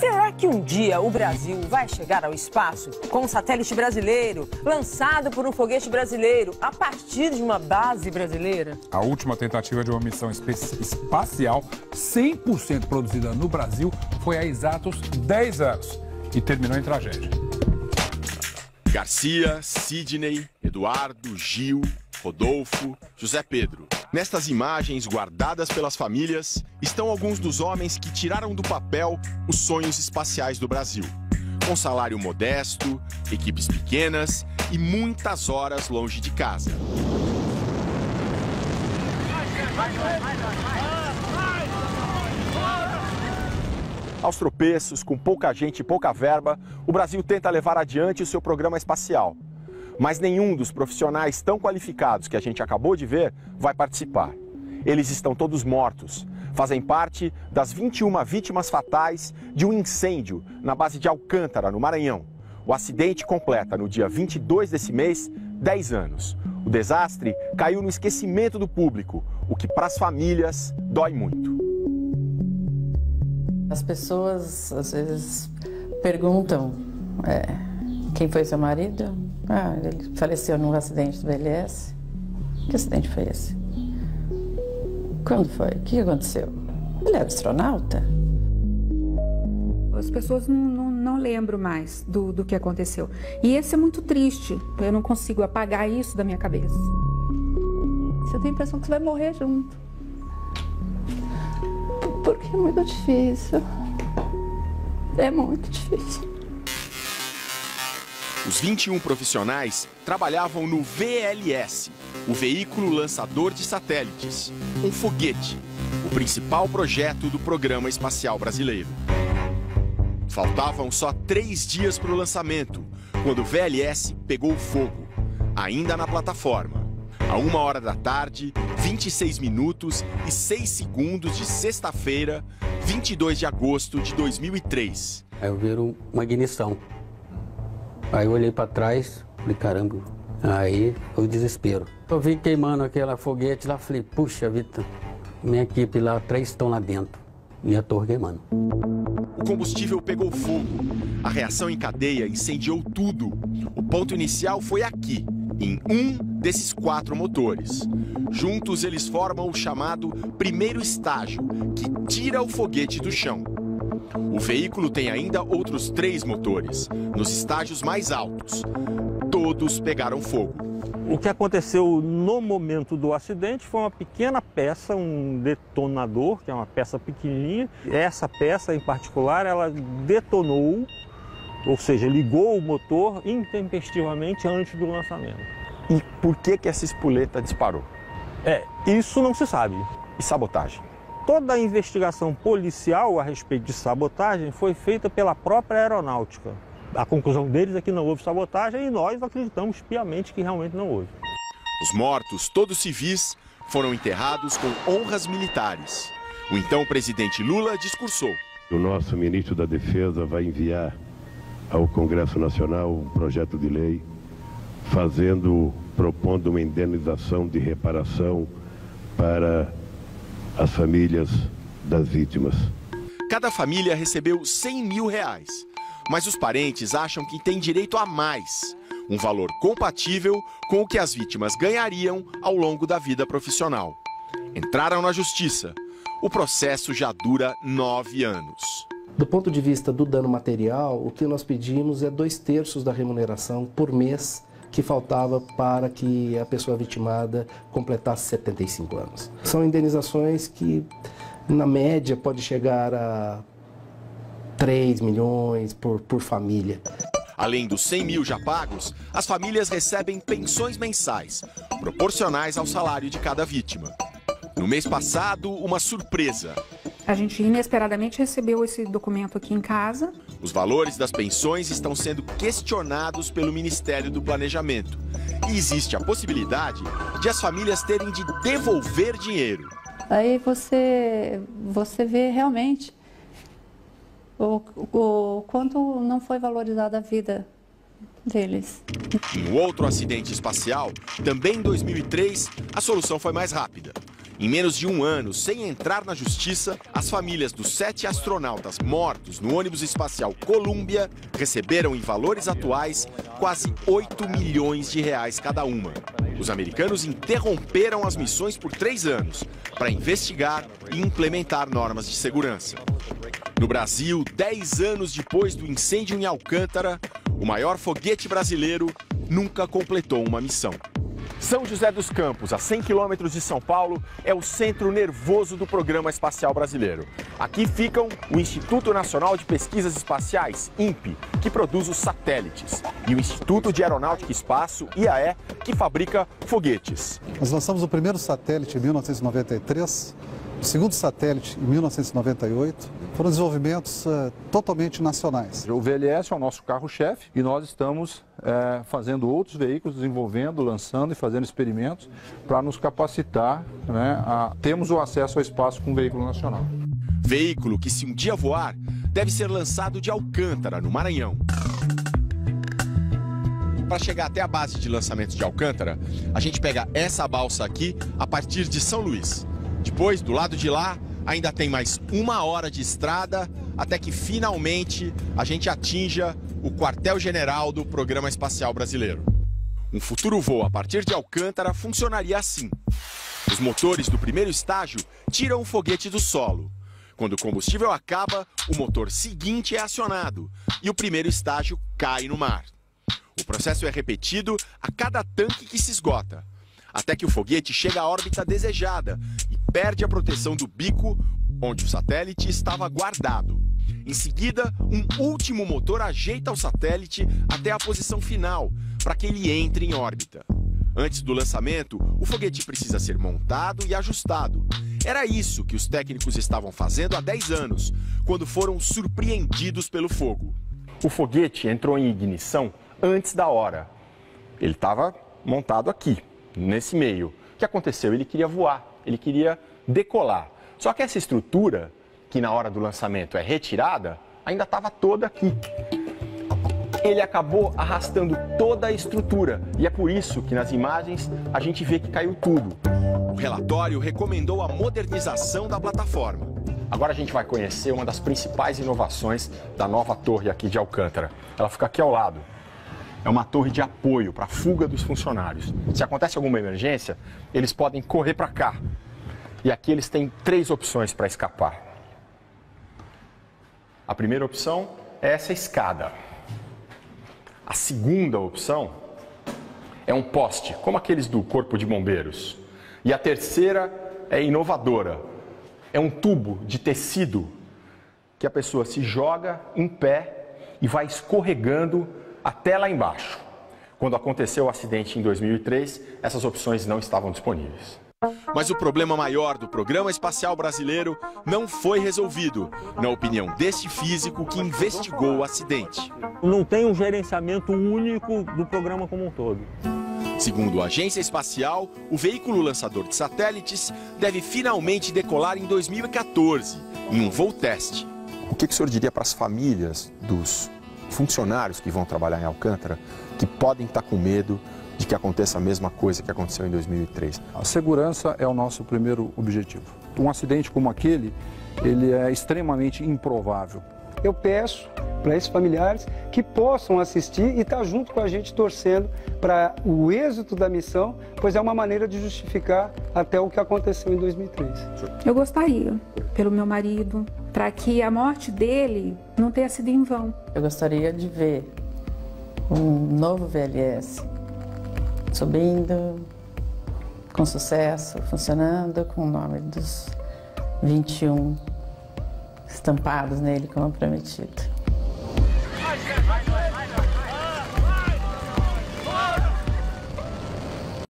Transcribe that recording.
Será que um dia o Brasil vai chegar ao espaço com um satélite brasileiro, lançado por um foguete brasileiro, a partir de uma base brasileira? A última tentativa de uma missão espacial 100% produzida no Brasil foi há exatos 10 anos e terminou em tragédia. Garcia, Sidney, Eduardo, Gil, Rodolfo, José Pedro. Nestas imagens guardadas pelas famílias estão alguns dos homens que tiraram do papel os sonhos espaciais do Brasil. Com salário modesto, equipes pequenas e muitas horas longe de casa. Aos tropeços, com pouca gente e pouca verba, o Brasil tenta levar adiante o seu programa espacial. Mas nenhum dos profissionais tão qualificados que a gente acabou de ver vai participar. Eles estão todos mortos. Fazem parte das 21 vítimas fatais de um incêndio na base de Alcântara, no Maranhão. O acidente completa, no dia 22 desse mês, 10 anos. O desastre caiu no esquecimento do público, o que para as famílias dói muito. As pessoas às vezes perguntam, quem foi seu marido? Ele faleceu num acidente do VLS. Que acidente foi esse? Quando foi? O que aconteceu? Ele era astronauta? As pessoas não lembram mais do que aconteceu. E esse é muito triste. Eu não consigo apagar isso da minha cabeça. Você tem a impressão que você vai morrer junto. Porque é muito difícil. É muito difícil. Os 21 profissionais trabalhavam no VLS, o veículo lançador de satélites, um foguete, o principal projeto do Programa Espacial Brasileiro. Faltavam só 3 dias para o lançamento, quando o VLS pegou fogo, ainda na plataforma. A 1h da tarde, 26 minutos e 6 segundos de sexta-feira, 22 de agosto de 2003. Aí eu vi uma ignição. Aí eu olhei para trás, falei, caramba, aí foi o desespero. Eu vi queimando aquela foguete lá, falei, puxa vida, minha equipe lá, 3 estão lá dentro, e a torre queimando. O combustível pegou fogo, a reação em cadeia incendiou tudo. O ponto inicial foi aqui, em um desses 4 motores. Juntos eles formam o chamado primeiro estágio, que tira o foguete do chão. O veículo tem ainda outros 3 motores, nos estágios mais altos. Todos pegaram fogo. O que aconteceu no momento do acidente foi uma pequena peça, um detonador, que é uma peça pequenininha. Essa peça em particular, ela detonou, ou seja, ligou o motor intempestivamente antes do lançamento. E por que essa espoleta disparou? Isso não se sabe. E sabotagem? Toda a investigação policial a respeito de sabotagem foi feita pela própria aeronáutica. A conclusão deles é que não houve sabotagem e nós acreditamos piamente que realmente não houve. Os mortos, todos civis, foram enterrados com honras militares. O então presidente Lula discursou. O nosso ministro da Defesa vai enviar ao Congresso Nacional um projeto de lei propondo uma indenização de reparação para as famílias das vítimas. Cada família recebeu R$100 mil, mas os parentes acham que tem direito a mais, um valor compatível com o que as vítimas ganhariam ao longo da vida profissional. Entraram na justiça. O processo já dura 9 anos. Do ponto de vista do dano material, o que nós pedimos é 2/3 da remuneração por mês que faltava para que a pessoa vitimada completasse 75 anos. São indenizações que, na média, pode chegar a 3 milhões por família. Além dos 100 mil já pagos, as famílias recebem pensões mensais, proporcionais ao salário de cada vítima. No mês passado, uma surpresa. A gente inesperadamente recebeu esse documento aqui em casa. Os valores das pensões estão sendo questionados pelo Ministério do Planejamento. E existe a possibilidade de as famílias terem de devolver dinheiro. Aí você vê realmente o quanto não foi valorizada a vida deles. No outro acidente espacial, também em 2003, a solução foi mais rápida. Em menos de um ano, sem entrar na justiça, as famílias dos 7 astronautas mortos no ônibus espacial Columbia receberam, em valores atuais, quase 8 milhões de reais cada uma. Os americanos interromperam as missões por 3 anos para investigar e implementar normas de segurança. No Brasil, 10 anos depois do incêndio em Alcântara, o maior foguete brasileiro nunca completou uma missão. São José dos Campos, a 100 quilômetros de São Paulo, é o centro nervoso do Programa Espacial Brasileiro. Aqui ficam o Instituto Nacional de Pesquisas Espaciais, INPE, que produz os satélites, e o Instituto de Aeronáutica e Espaço, IAE, que fabrica foguetes. Nós lançamos o primeiro satélite em 1993, o segundo satélite em 1998. Foram desenvolvimentos totalmente nacionais. O VLS é o nosso carro-chefe e nós estamos fazendo outros veículos, desenvolvendo, lançando e fazendo experimentos para nos capacitar, termos o acesso ao espaço com um veículo nacional. Veículo que, se um dia voar, deve ser lançado de Alcântara, no Maranhão. Para chegar até a base de lançamento de Alcântara, a gente pega essa balsa aqui a partir de São Luís. Depois, do lado de lá, ainda tem mais 1 hora de estrada até que finalmente a gente atinja o quartel-general do Programa Espacial Brasileiro. Um futuro voo a partir de Alcântara funcionaria assim. Os motores do primeiro estágio tiram o foguete do solo. Quando o combustível acaba, o motor seguinte é acionado e o primeiro estágio cai no mar. O processo é repetido a cada tanque que se esgota, até que o foguete chega à órbita desejada e perde a proteção do bico, onde o satélite estava guardado. Em seguida, um último motor ajeita o satélite até a posição final, para que ele entre em órbita. Antes do lançamento, o foguete precisa ser montado e ajustado. Era isso que os técnicos estavam fazendo há 10 anos, quando foram surpreendidos pelo fogo. O foguete entrou em ignição antes da hora. Ele estava montado aqui, nesse meio. O que aconteceu? Ele queria voar, ele queria decolar. Só que essa estrutura, que na hora do lançamento é retirada, ainda estava toda aqui. Ele acabou arrastando toda a estrutura e é por isso que nas imagens a gente vê que caiu tudo. O relatório recomendou a modernização da plataforma. Agora a gente vai conhecer uma das principais inovações da nova torre aqui de Alcântara. Ela fica aqui ao lado. É uma torre de apoio para a fuga dos funcionários. Se acontece alguma emergência, eles podem correr para cá. E aqui eles têm 3 opções para escapar. A primeira opção é essa escada. A segunda opção é um poste, como aqueles do Corpo de Bombeiros. E a terceira é inovadora. É um tubo de tecido que a pessoa se joga em pé e vai escorregando até lá embaixo. Quando aconteceu o acidente em 2003, essas opções não estavam disponíveis. Mas o problema maior do Programa Espacial Brasileiro não foi resolvido, na opinião deste físico que investigou o acidente. Não tem um gerenciamento único do programa como um todo. Segundo a agência espacial, o veículo lançador de satélites deve finalmente decolar em 2014, em um voo teste. O que o senhor diria para as famílias dos funcionários que vão trabalhar em Alcântara, que podem estar com medo de que aconteça a mesma coisa que aconteceu em 2003? A segurança é o nosso primeiro objetivo. Um acidente como aquele, ele é extremamente improvável. Eu peço para esses familiares que possam assistir e estar junto com a gente torcendo para o êxito da missão, pois é uma maneira de justificar até o que aconteceu em 2003. Eu gostaria, pelo meu marido, para que a morte dele não tenha sido em vão. Eu gostaria de ver um novo VLS subindo, com sucesso, funcionando, com o nome dos 21 estampados nele como prometido.